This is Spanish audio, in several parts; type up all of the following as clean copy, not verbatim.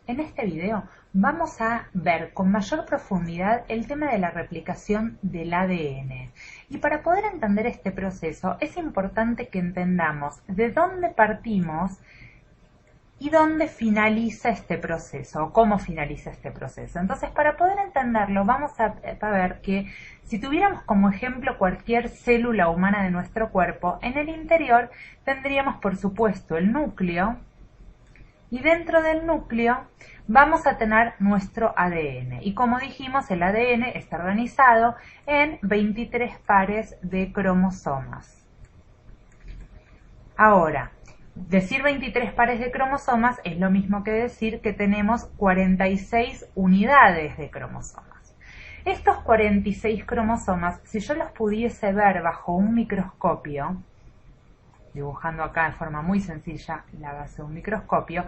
En este video vamos a ver con mayor profundidad el tema de la replicación del ADN. Y para poder entender este proceso es importante que entendamos de dónde partimos y dónde finaliza este proceso o cómo finaliza este proceso. Entonces, para poder entenderlo, vamos a ver que si tuviéramos como ejemplo cualquier célula humana de nuestro cuerpo, en el interior tendríamos, por supuesto, el núcleo. Y dentro del núcleo vamos a tener nuestro ADN. Y como dijimos, el ADN está organizado en 23 pares de cromosomas. Ahora, decir 23 pares de cromosomas es lo mismo que decir que tenemos 46 unidades de cromosomas. Estos 46 cromosomas, si yo los pudiese ver bajo un microscopio, dibujando acá de forma muy sencilla la base de un microscopio,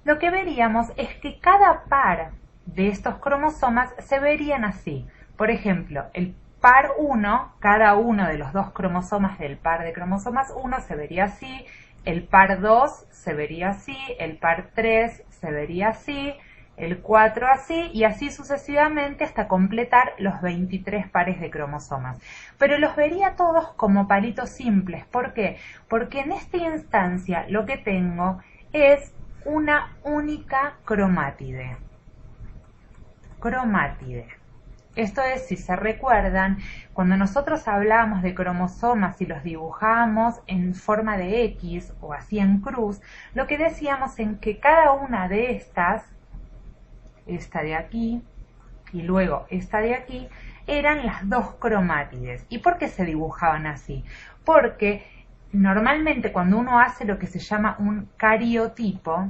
lo que veríamos es que cada par de estos cromosomas se verían así. Por ejemplo, el par 1, cada uno de los dos cromosomas del par de cromosomas 1 se vería así, el par 2 se vería así, el par 3 se vería así, el 4 así y así sucesivamente hasta completar los 23 pares de cromosomas. Pero los vería todos como palitos simples. ¿Por qué? Porque en esta instancia lo que tengo es una única cromátide. Esto es, si se recuerdan, cuando nosotros hablábamos de cromosomas y los dibujábamos en forma de X o así en cruz, lo que decíamos en que cada una de estas, esta de aquí y luego esta de aquí, eran las dos cromátides. ¿Y por qué se dibujaban así? Porque normalmente cuando uno hace lo que se llama un cariotipo,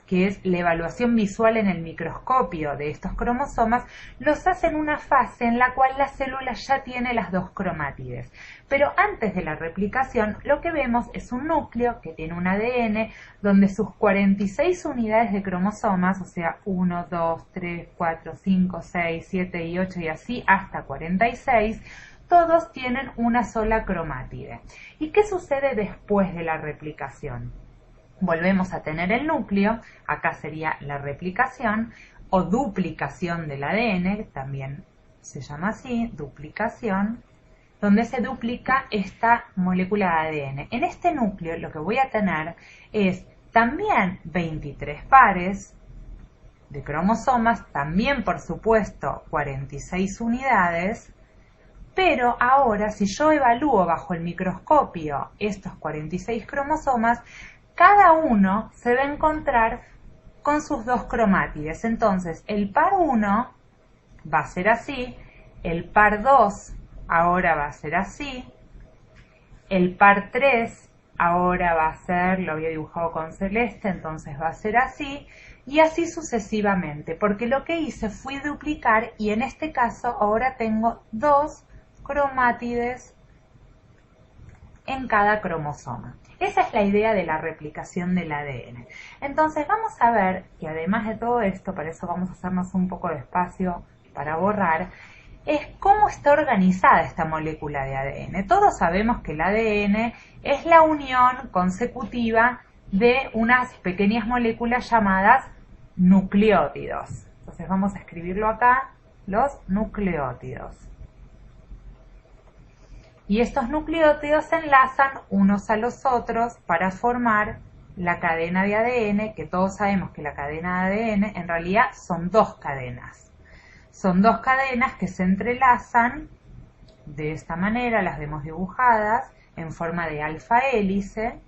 que es la evaluación visual en el microscopio de estos cromosomas, los hace en una fase en la cual la célula ya tiene las dos cromátides. Pero antes de la replicación, lo que vemos es un núcleo que tiene un ADN donde sus 46 unidades de cromosomas, o sea, 1, 2, 3, 4, 5, 6, 7 y 8 y así hasta 46, todos tienen una sola cromátide. ¿Y qué sucede después de la replicación? Volvemos a tener el núcleo, acá sería la replicación o duplicación del ADN, también se llama así, duplicación, donde se duplica esta molécula de ADN. En este núcleo lo que voy a tener es también 23 pares de cromosomas, también por supuesto 46 unidades, pero ahora si yo evalúo bajo el microscopio estos 46 cromosomas, cada uno se va a encontrar con sus dos cromátides. Entonces, el par 1 va a ser así, el par 2 ahora va a ser así, el par 3 ahora va a ser, lo había dibujado con celeste, entonces va a ser así, y así sucesivamente, porque lo que hice fue duplicar y en este caso ahora tengo dos cromátides en cada cromosoma. Esa es la idea de la replicación del ADN. Entonces vamos a ver que además de todo esto, para eso vamos a hacernos un poco de espacio para borrar, es cómo está organizada esta molécula de ADN. Todos sabemos que el ADN es la unión consecutiva de unas pequeñas moléculas llamadas nucleótidos. Entonces vamos a escribirlo acá, los nucleótidos. Y estos nucleótidos se enlazan unos a los otros para formar la cadena de ADN, que todos sabemos que la cadena de ADN en realidad son dos cadenas. Son dos cadenas que se entrelazan de esta manera, las vemos dibujadas en forma de alfa hélice,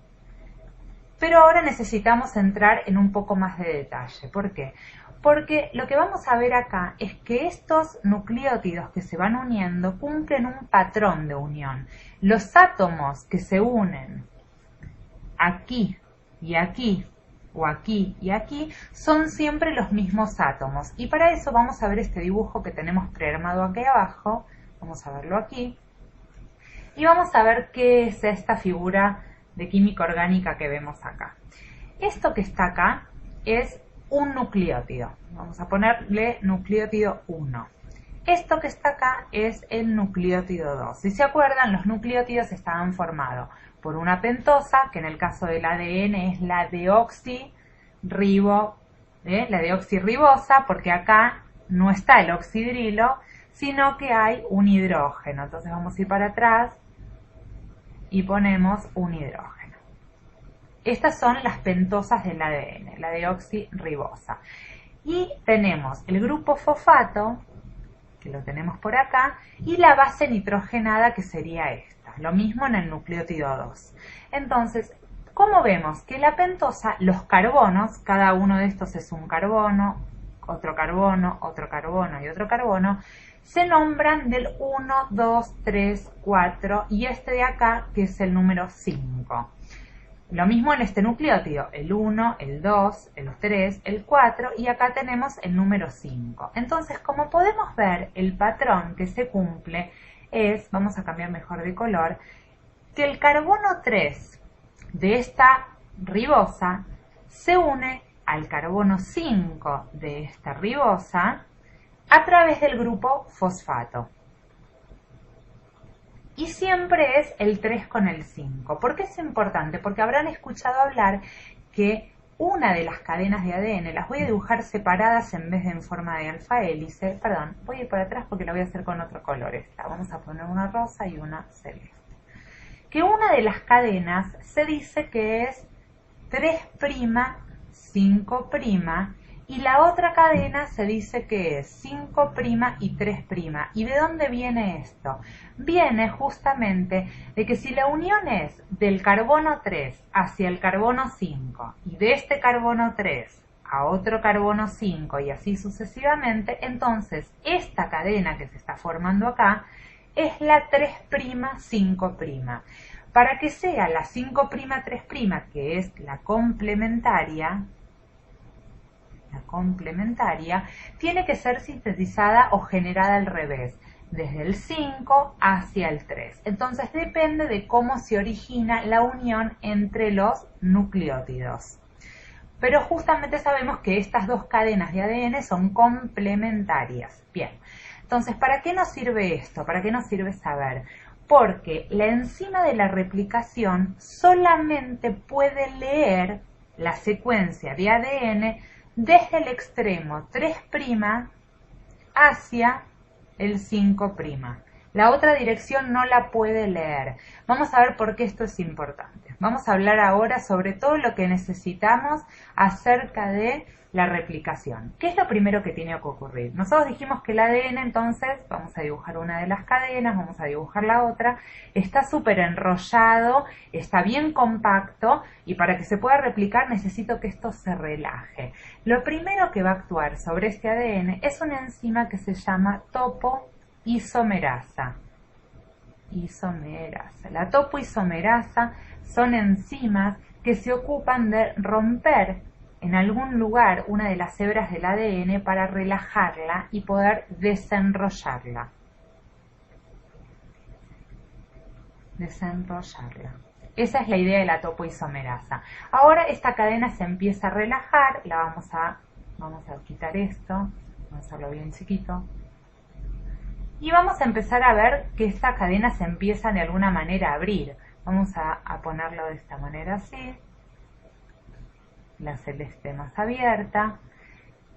pero ahora necesitamos entrar en un poco más de detalle. ¿Por qué? Porque lo que vamos a ver acá es que estos nucleótidos que se van uniendo cumplen un patrón de unión. Los átomos que se unen aquí y aquí, o aquí y aquí, son siempre los mismos átomos. Y para eso vamos a ver este dibujo que tenemos prearmado aquí abajo. Vamos a verlo aquí. Y vamos a ver qué es esta figura de química orgánica que vemos acá. Esto que está acá es un nucleótido. Vamos a ponerle nucleótido 1. Esto que está acá es el nucleótido 2. Si se acuerdan, los nucleótidos estaban formados por una pentosa, que en el caso del ADN es la deoxirribonucleasa. la deoxirribosa, porque acá no está el oxidrilo, sino que hay un hidrógeno. Entonces vamos a ir para atrás y ponemos un hidrógeno. Estas son las pentosas del ADN, la deoxirribosa. Y tenemos el grupo fosfato, que lo tenemos por acá, y la base nitrogenada, que sería esta. Lo mismo en el nucleótido 2. Entonces, ¿cómo vemos? Que la pentosa, los carbonos, cada uno de estos es un carbono, otro carbono, otro carbono y otro carbono, se nombran del 1, 2, 3, 4 y este de acá, que es el número 5. Lo mismo en este nucleótido, el 1, el 2, el 3, el 4 y acá tenemos el número 5. Entonces, como podemos ver, el patrón que se cumple es, vamos a cambiar mejor de color, que el carbono 3 de esta ribosa se une al carbono 5 de esta ribosa a través del grupo fosfato. Y siempre es el 3 con el 5. ¿Por qué es importante? Porque habrán escuchado hablar que una de las cadenas de ADN, las voy a dibujar separadas en vez de en forma de alfa hélice. Perdón, voy a ir por atrás porque la voy a hacer con otro color esta. Vamos a poner una rosa y una celeste. Que una de las cadenas se dice que es 3', 5' y la otra cadena se dice que es 5' y 3'. ¿Y de dónde viene esto? Viene justamente de que si la unión es del carbono 3 hacia el carbono 5 y de este carbono 3 a otro carbono 5 y así sucesivamente, entonces esta cadena que se está formando acá es la 3', 5'. Para que sea la 5', 3', que es la complementaria, tiene que ser sintetizada o generada al revés, desde el 5 hacia el 3. Entonces depende de cómo se origina la unión entre los nucleótidos. Pero justamente sabemos que estas dos cadenas de ADN son complementarias. Bien, entonces, ¿para qué nos sirve esto? ¿Para qué nos sirve saber? Porque la enzima de la replicación solamente puede leer la secuencia de ADN desde el extremo 3' hacia el 5'. La otra dirección no la puede leer. Vamos a ver por qué esto es importante. Vamos a hablar ahora sobre todo lo que necesitamos acerca de la replicación. ¿Qué es lo primero que tiene que ocurrir? Nosotros dijimos que el ADN, entonces, vamos a dibujar una de las cadenas, vamos a dibujar la otra, está súper enrollado, está bien compacto y para que se pueda replicar necesito que esto se relaje. Lo primero que va a actuar sobre este ADN es una enzima que se llama topoisomerasa. La topoisomerasa son enzimas que se ocupan de romper en algún lugar una de las hebras del ADN para relajarla y poder desenrollarla. Esa es la idea de la topoisomerasa. Ahora esta cadena se empieza a relajar, vamos a quitar esto, vamos a hacerlo bien chiquito. Y vamos a empezar a ver que esta cadena se empieza de alguna manera a abrir. Vamos a ponerlo de esta manera así. La celeste más abierta.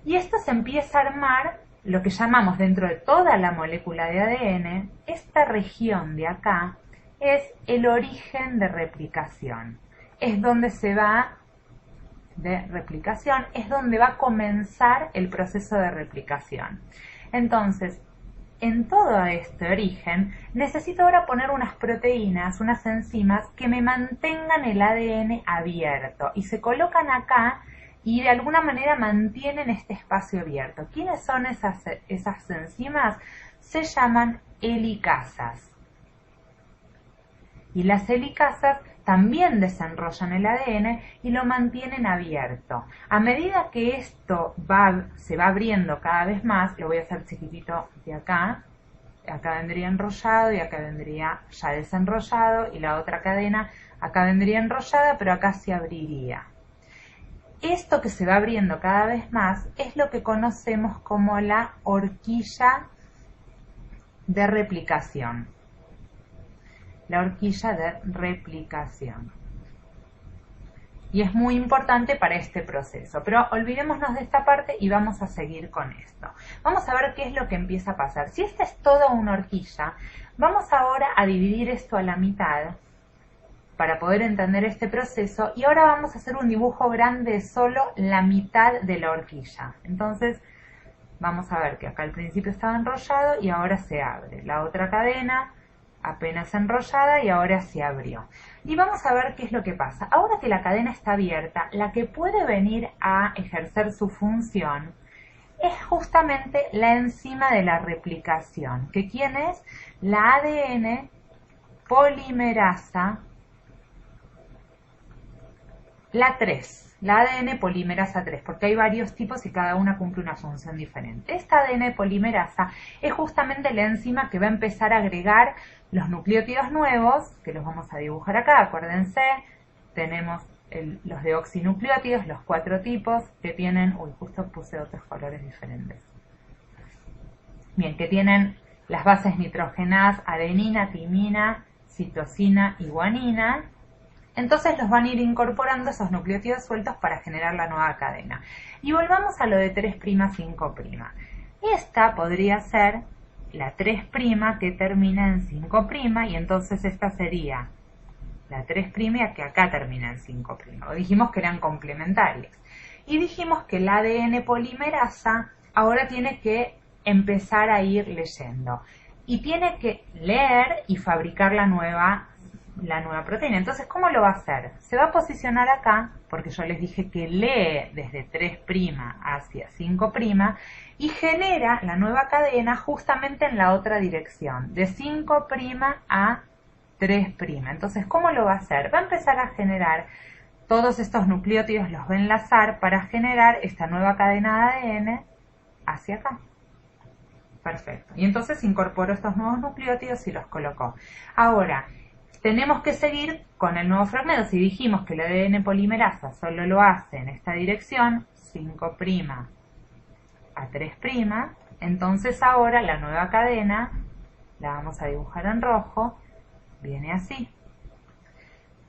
Y esto se empieza a armar lo que llamamos dentro de toda la molécula de ADN, esta región de acá es el origen de replicación. Es donde se va es donde va a comenzar el proceso de replicación. Entonces, en todo este origen, necesito ahora poner unas proteínas, unas enzimas que me mantengan el ADN abierto y se colocan acá y de alguna manera mantienen este espacio abierto. ¿Quiénes son esas enzimas? Se llaman helicasas. Y las helicasas también desenrollan el ADN y lo mantienen abierto. A medida que esto se va abriendo cada vez más, lo voy a hacer chiquitito de acá vendría enrollado y acá vendría ya desenrollado y la otra cadena acá vendría enrollada, pero acá se abriría. Esto que se va abriendo cada vez más es lo que conocemos como la horquilla de replicación. y es muy importante para este proceso. Pero olvidémonos de esta parte y vamos a seguir con esto. Vamos a ver qué es lo que empieza a pasar. Si esta es toda una horquilla, vamos ahora a dividir esto a la mitad para poder entender este proceso, y ahora vamos a hacer un dibujo grande de solo la mitad de la horquilla. Entonces vamos a ver que acá al principio estaba enrollado y ahora se abre. La otra cadena apenas enrollada y ahora se abrió. Y vamos a ver qué es lo que pasa. Ahora que la cadena está abierta, la que puede venir a ejercer su función es justamente la enzima de la replicación. ¿Que quién es? La ADN polimerasa la 3, la ADN polimerasa 3, porque hay varios tipos y cada una cumple una función diferente. Esta ADN polimerasa es justamente la enzima que va a empezar a agregar los nucleótidos nuevos, que los vamos a dibujar acá. Acuérdense, tenemos los deoxinucleótidos, los 4 tipos que tienen, justo puse otros colores diferentes. Bien, que tienen las bases nitrogenadas adenina, timina, citosina y guanina. Entonces los van a ir incorporando esos nucleótidos sueltos para generar la nueva cadena. Y volvamos a lo de 3', 5'. Esta podría ser la 3' que termina en 5', y entonces esta sería la 3' que acá termina en 5'. Dijimos que eran complementarias. Y dijimos que la ADN polimerasa ahora tiene que empezar a ir leyendo. Y tiene que leer y fabricar la nueva proteína. Entonces, ¿cómo lo va a hacer? Se va a posicionar acá, porque yo les dije que lee desde 3' hacia 5' y genera la nueva cadena justamente en la otra dirección, de 5' a 3'. Entonces, ¿cómo lo va a hacer? Va a empezar a generar todos estos nucleótidos, los va a enlazar para generar esta nueva cadena de ADN hacia acá. Perfecto. Y entonces incorporó estos nuevos nucleótidos y los colocó. Ahora, tenemos que seguir con el nuevo fragmento. Si dijimos que el ADN polimerasa solo lo hace en esta dirección, 5' a 3', entonces ahora la nueva cadena, la vamos a dibujar en rojo, viene así.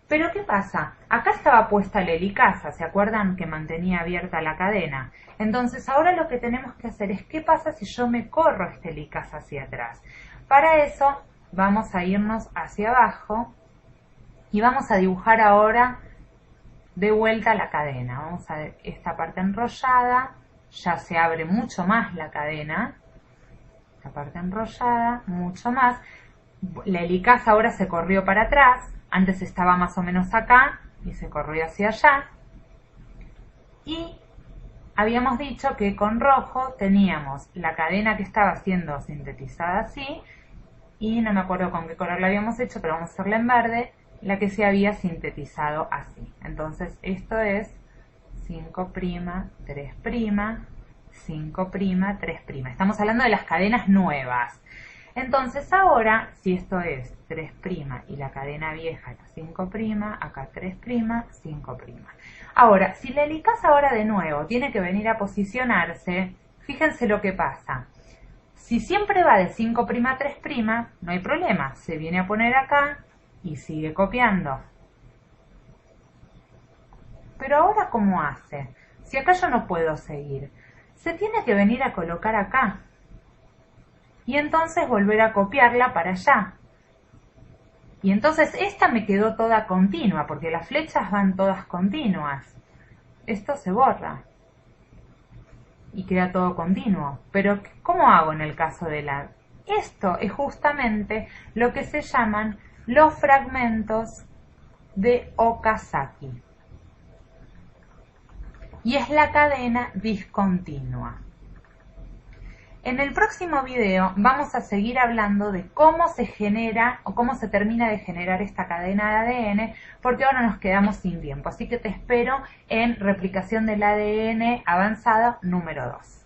Pero ¿qué pasa? Acá estaba puesta la helicasa, ¿se acuerdan que mantenía abierta la cadena? Entonces ahora lo que tenemos que hacer es, ¿qué pasa si yo me corro esta helicasa hacia atrás? Para eso vamos a irnos hacia abajo y vamos a dibujar ahora de vuelta la cadena. Vamos a ver esta parte enrollada, ya se abre mucho más la cadena, esta parte enrollada, mucho más. La helicasa ahora se corrió para atrás, antes estaba más o menos acá y se corrió hacia allá. Y habíamos dicho que con rojo teníamos la cadena que estaba siendo sintetizada así, y no me acuerdo con qué color la habíamos hecho, pero vamos a hacerla en verde, la que se había sintetizado así. Entonces esto es 5', 3', 5', 3'. Estamos hablando de las cadenas nuevas. Entonces ahora, si esto es 3' y la cadena vieja era 5', acá 3', 5'. Ahora, si la helicasa ahora de nuevo tiene que venir a posicionarse, fíjense lo que pasa. Si siempre va de 5' a 3', no hay problema, se viene a poner acá y sigue copiando. Pero ahora, ¿cómo hace? Si acá yo no puedo seguir, se tiene que venir a colocar acá y entonces volver a copiarla para allá. Y entonces esta me quedó toda continua, porque las flechas van todas continuas. Esto se borra y queda todo continuo. Pero ¿cómo hago en el caso de la...? Esto es justamente lo que se llaman los fragmentos de Okazaki. Y es la cadena discontinua. En el próximo video vamos a seguir hablando de cómo se genera o cómo se termina de generar esta cadena de ADN, porque ahora nos quedamos sin tiempo. Así que te espero en replicación del ADN avanzada número 2.